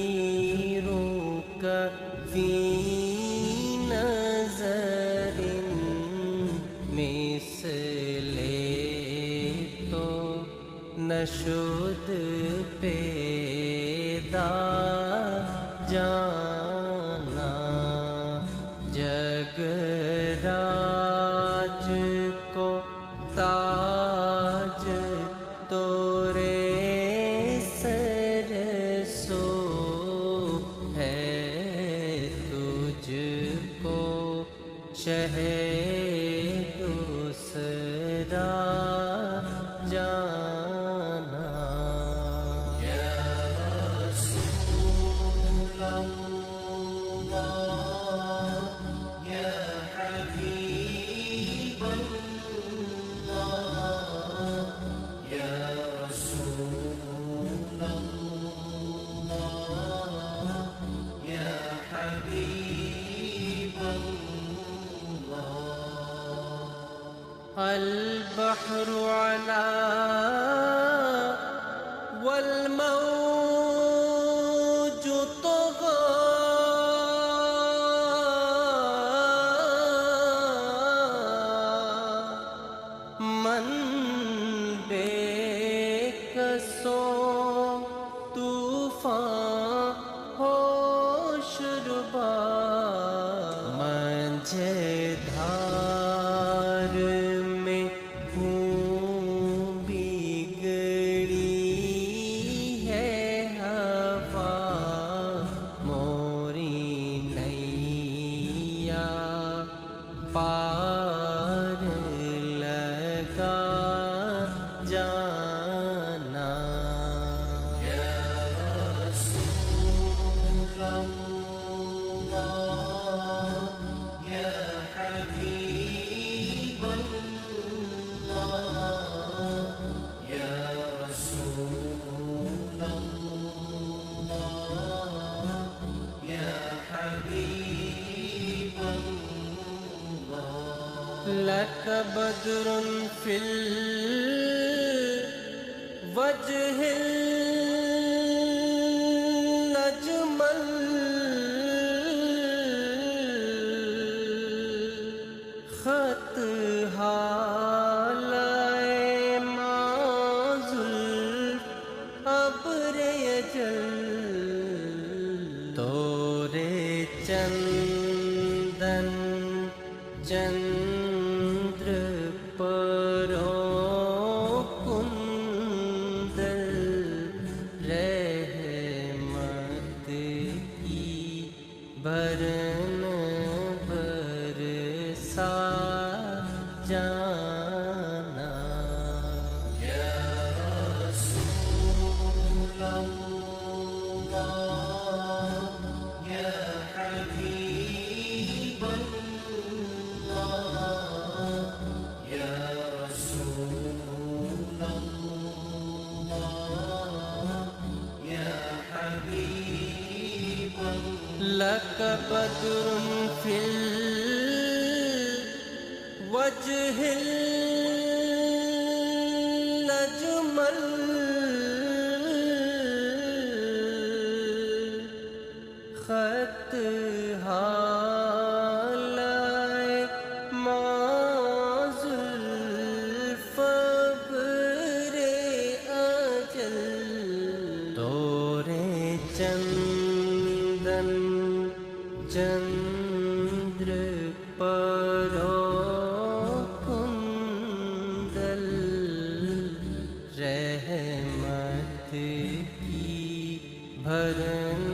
نظیروں کا فی نظر مثل تو نشد پیدا جانا جگراج کو تاج تورے سر سو ہے تجھ کو شہ دوسرا جانا البحر علا والموج طغى من بے کسوں طوفان ہوش ربا مجھے دھار میں ہوں بگڑی ہے ہوا موری نیا پار لگا جانا لك بدر في الوجه الأجمل خط حالائے معذل ابر اجل تورے چندن چندر پرو کندل رحمت کی بھرن برسا جانا لك بدر في الوجه الأجمل خط حالائے معذل فبر اجل تورے چندن چندر پرو کندل رحمت کی بھرن